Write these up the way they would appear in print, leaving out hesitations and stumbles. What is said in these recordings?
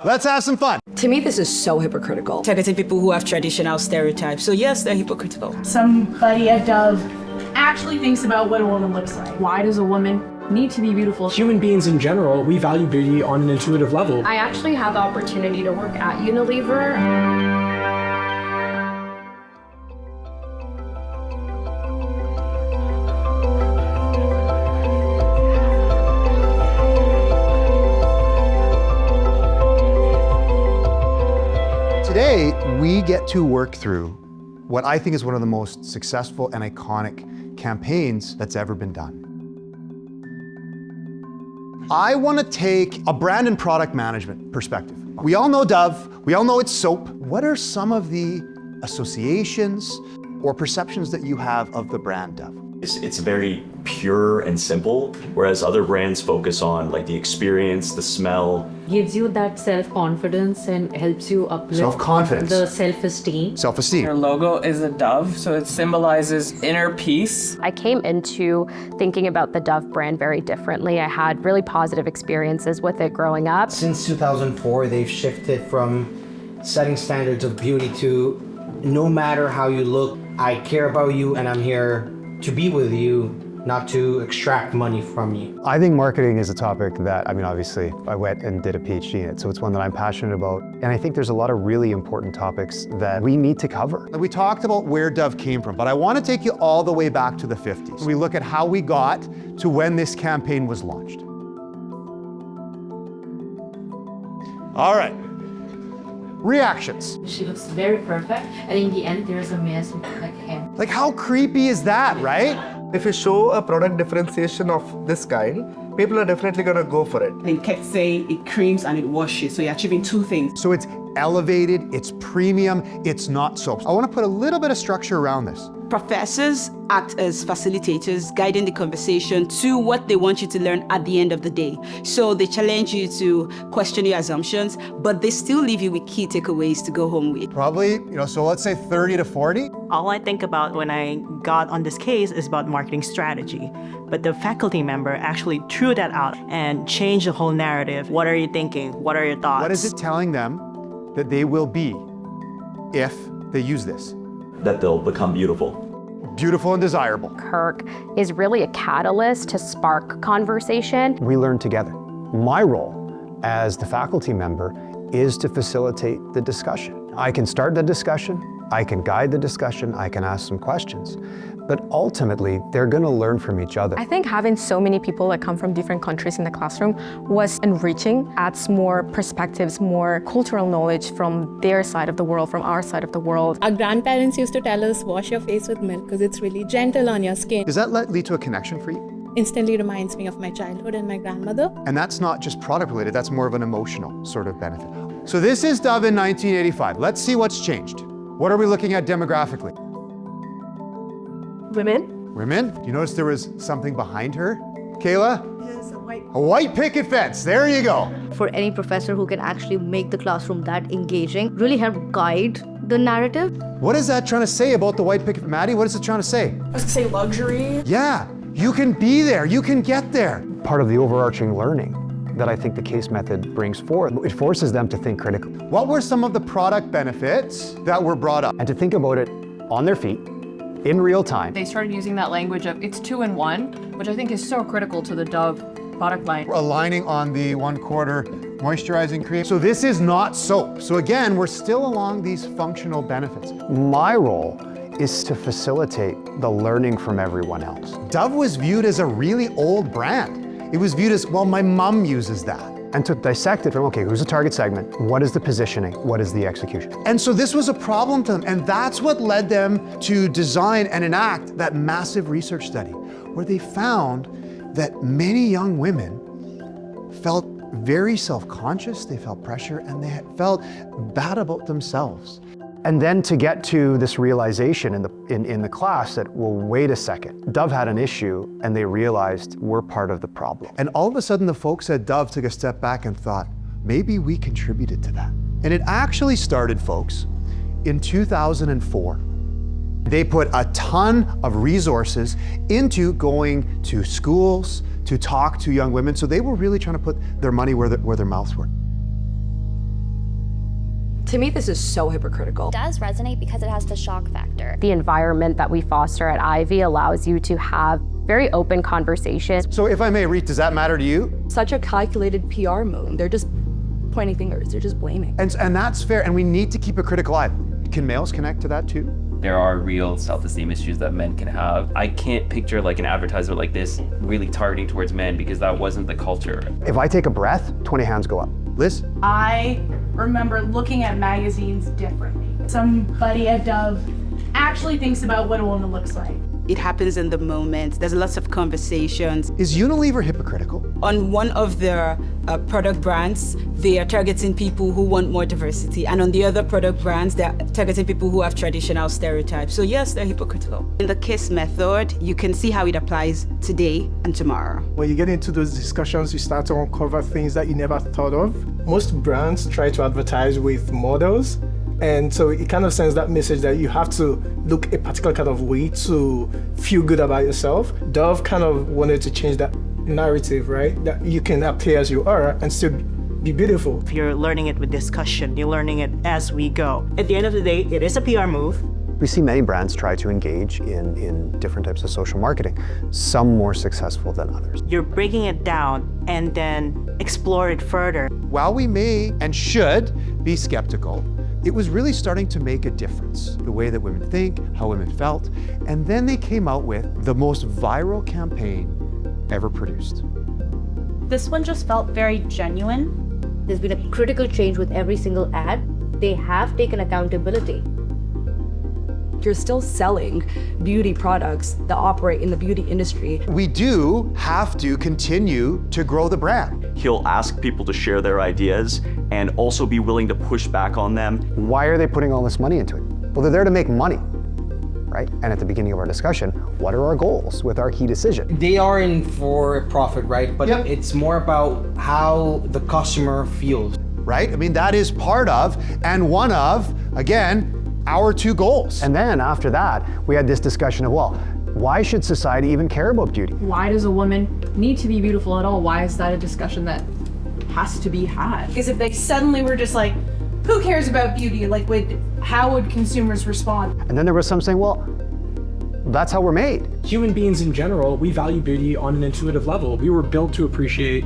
Let's have some fun. To me, this is so hypocritical. Targeting people who have traditional stereotypes. So yes, they're hypocritical. Somebody at Dove actually thinks about what a woman looks like. Why does a woman need to be beautiful? Human beings in general, we value beauty on an intuitive level. I actually had the opportunity to work at Unilever. Today, we get to work through what I think is one of the most successful and iconic campaigns that's ever been done. I want to take a brand and product management perspective. We all know Dove, we all know it's soap. What are some of the associations or perceptions that you have of the brand Dove? It's very pure and simple, whereas other brands focus on like the experience, the smell. Gives you that self-confidence and helps you uplift Self-confidence. the self-esteem. Self-esteem. Your logo is a dove, so it symbolizes inner peace. I came into thinking about the Dove brand very differently. I had really positive experiences with it growing up. Since 2004, they've shifted from setting standards of beauty to no matter how you look, I care about you and I'm here to be with you, not to extract money from you. I think marketing is a topic that, obviously, I went and did a PhD in it, so it's one that I'm passionate about. And I think there's a lot of really important topics that we need to cover. We talked about where Dove came from, but I want to take you all the way back to the 50s. We look at how we got to when this campaign was launched. All right. Reactions. She looks very perfect, and in the end, there's a mess like him. Like, how creepy is that, right? If you show a product differentiation of this kind, people are definitely gonna go for it. They kept saying it creams and it washes, so you're achieving two things. So it's elevated, it's premium, it's not soap. I want to put a little bit of structure around this. Professors act as facilitators, guiding the conversation to what they want you to learn at the end of the day. So they challenge you to question your assumptions, but they still leave you with key takeaways to go home with. Probably, so let's say 30 to 40. All I think about when I got on this case is about marketing strategy. But the faculty member actually threw that out and changed the whole narrative. What are you thinking? What are your thoughts? What is it telling them that they will be if they use this? That they'll become beautiful. Beautiful and desirable. Kirk is really a catalyst to spark conversation. We learn together. My role as the faculty member is to facilitate the discussion. I can start the discussion, I can guide the discussion, I can ask some questions, but ultimately, they're gonna learn from each other. I think having so many people that come from different countries in the classroom was enriching, adds more perspectives, more cultural knowledge from their side of the world, from our side of the world. Our grandparents used to tell us, wash your face with milk because it's really gentle on your skin. Does that lead to a connection for you? Instantly reminds me of my childhood and my grandmother. And that's not just product related, that's more of an emotional sort of benefit. So this is Dove in 1985. Let's see what's changed. What are we looking at demographically? Women. Women? Do you notice there was something behind her? Kayla? Yes, A white picket fence, there you go. For any professor who can actually make the classroom that engaging, really help guide the narrative. What is that trying to say about the white picket? Maddie, what is it trying to say? I was gonna say luxury. Yeah, you can be there, you can get there. Part of the overarching learning that I think the case method brings forth, it forces them to think critically. What were some of the product benefits that were brought up? And to think about it on their feet, in real time. They started using that language of it's 2-in-1, which I think is so critical to the Dove product line. Aligning on the 1/4 moisturizing cream. So this is not soap. So again, we're still along these functional benefits. My role is to facilitate the learning from everyone else. Dove was viewed as a really old brand. It was viewed as, well, my mom uses that. And to dissect it from, okay, who's the target segment? What is the positioning? What is the execution? And so this was a problem to them, and that's what led them to design and enact that massive research study, where they found that many young women felt very self-conscious, they felt pressure, and they felt bad about themselves. And then to get to this realization in the class that, well, wait a second, Dove had an issue and they realized we're part of the problem. And all of a sudden the folks at Dove took a step back and thought, maybe we contributed to that. And it actually started, folks, in 2004. They put a ton of resources into going to schools to talk to young women. So they were really trying to put their money where their mouths were. To me, this is so hypocritical. It does resonate because it has the shock factor. The environment that we foster at Ivey allows you to have very open conversations. So if I may, Reet, does that matter to you? Such a calculated PR move. They're just pointing fingers, they're just blaming. And that's fair, and we need to keep a critical eye. Can males connect to that too? There are real self-esteem issues that men can have. I can't picture like an advertisement like this really targeting towards men because that wasn't the culture. If I take a breath, 20 hands go up. Liz? I remember looking at magazines differently. Somebody at Dove actually thinks about what a woman looks like. It happens in the moment. There's lots of conversations. Is Unilever hypocritical? On one of their product brands, they are targeting people who want more diversity. And on the other product brands, they're targeting people who have traditional stereotypes. So yes, they're hypocritical. In the KISS method, you can see how it applies today and tomorrow. When you get into those discussions, you start to uncover things that you never thought of. Most brands try to advertise with models. And so it kind of sends that message that you have to look a particular kind of way to feel good about yourself. Dove kind of wanted to change that narrative, right? That you can appear as you are and still be beautiful. If you're learning it with discussion, you're learning it as we go. At the end of the day, it is a PR move. We see many brands try to engage in different types of social marketing, some more successful than others. You're breaking it down and then explore it further. While we may and should be skeptical, it was really starting to make a difference, the way that women think, how women felt, and then they came out with the most viral campaign ever produced. This one just felt very genuine. There's been a critical change with every single ad. They have taken accountability. You're still selling beauty products that operate in the beauty industry. We do have to continue to grow the brand. He'll ask people to share their ideas and also be willing to push back on them. Why are they putting all this money into it? Well, they're there to make money, right? And at the beginning of our discussion, what are our goals with our key decision? They are in for profit, right? But Yep. it's more about how the customer feels. Right? I mean, that is part of, and one of, again, our two goals. And then after that, we had this discussion of, well, why should society even care about beauty? Why does a woman need to be beautiful at all? Why is that a discussion that has to be had? Because if they suddenly were just like, who cares about beauty? Like, how would consumers respond? And then there was some saying, well, that's how we're made. Human beings in general, we value beauty on an intuitive level. We were built to appreciate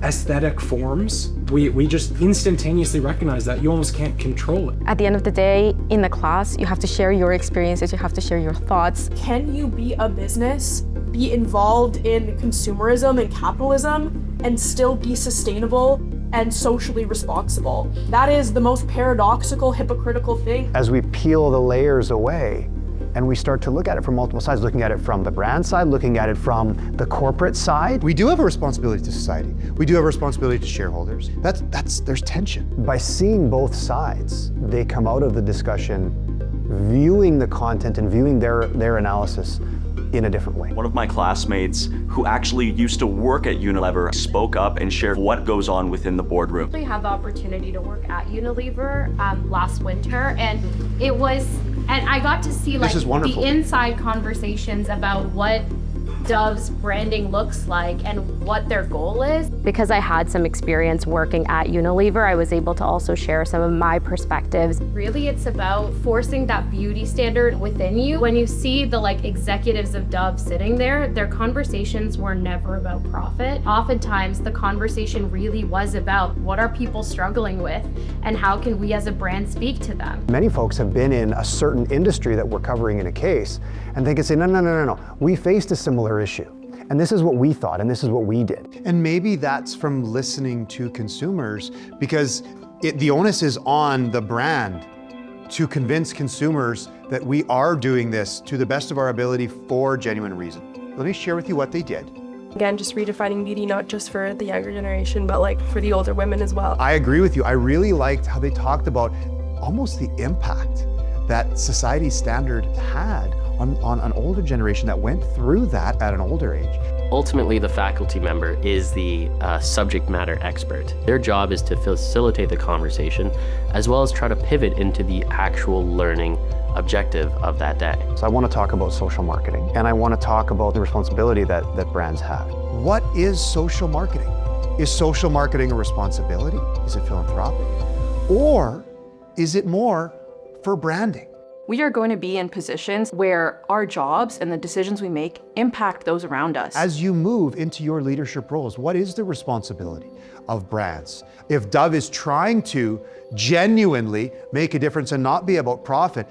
aesthetic forms. We just instantaneously recognize that. You almost can't control it. At the end of the day, in the class, you have to share your experiences, you have to share your thoughts. Can you be a business, be involved in consumerism and capitalism, and still be sustainable and socially responsible? That is the most paradoxical, hypocritical thing. As we peel the layers away, and we start to look at it from multiple sides, looking at it from the brand side, looking at it from the corporate side. We do have a responsibility to society. We do have a responsibility to shareholders. There's tension. By seeing both sides, they come out of the discussion viewing the content and viewing their analysis in a different way. One of my classmates who actually used to work at Unilever spoke up and shared what goes on within the boardroom. I had the opportunity to work at Unilever last winter, and I got to see like the inside conversations about what Dove's branding looks like and what their goal is. Because I had some experience working at Unilever, I was able to also share some of my perspectives. Really, it's about forcing that beauty standard within you. When you see the executives of Dove sitting there, their conversations were never about profit. Oftentimes, the conversation really was about what are people struggling with and how can we as a brand speak to them. Many folks have been in a certain industry that we're covering in a case and they can say, no, we faced a similar issue. And this is what we thought, and this is what we did. And maybe that's from listening to consumers, because the onus is on the brand to convince consumers that we are doing this to the best of our ability for genuine reason. Let me share with you what they did. Again, just redefining beauty, not just for the younger generation, but for the older women as well. I agree with you. I really liked how they talked about almost the impact that society's standard had on an older generation that went through that at an older age. Ultimately, the faculty member is the subject matter expert. Their job is to facilitate the conversation, as well as try to pivot into the actual learning objective of that day. So I want to talk about social marketing, and I want to talk about the responsibility that brands have. What is social marketing? Is social marketing a responsibility? Is it philanthropic? Or is it more for branding? We are going to be in positions where our jobs and the decisions we make impact those around us. As you move into your leadership roles, what is the responsibility of brands? If Dove is trying to genuinely make a difference and not be about profit,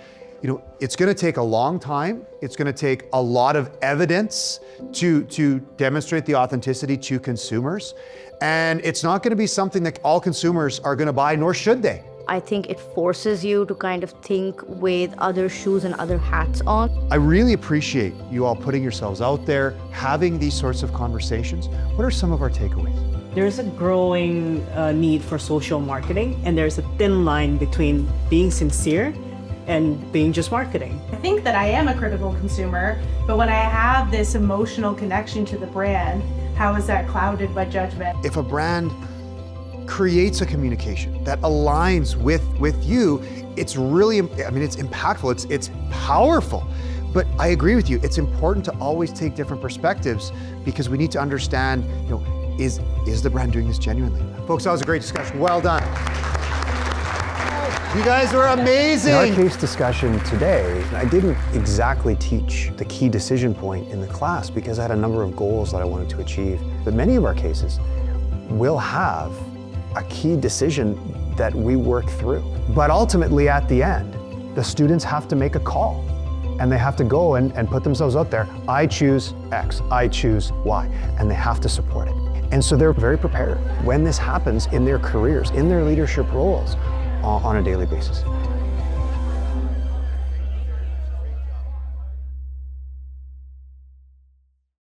it's going to take a long time. It's going to take a lot of evidence to demonstrate the authenticity to consumers. And it's not going to be something that all consumers are going to buy, nor should they. I think it forces you to kind of think with other shoes and other hats on. I really appreciate you all putting yourselves out there, having these sorts of conversations. What are some of our takeaways? There's a growing need for social marketing, and there's a thin line between being sincere and being just marketing. I think that I am a critical consumer, but when I have this emotional connection to the brand, how is that clouded by judgment? If a brand creates a communication that aligns with you, it's really, it's impactful, it's powerful. But I agree with you, it's important to always take different perspectives because we need to understand, is the brand doing this genuinely? Folks, that was a great discussion. Well done. You guys were amazing. In our case discussion today, I didn't exactly teach the key decision point in the class because I had a number of goals that I wanted to achieve. But many of our cases will have a key decision that we work through. But ultimately at the end, the students have to make a call and they have to go and put themselves out there. I choose X, I choose Y, and they have to support it. And so they're very prepared when this happens in their careers, in their leadership roles on a daily basis.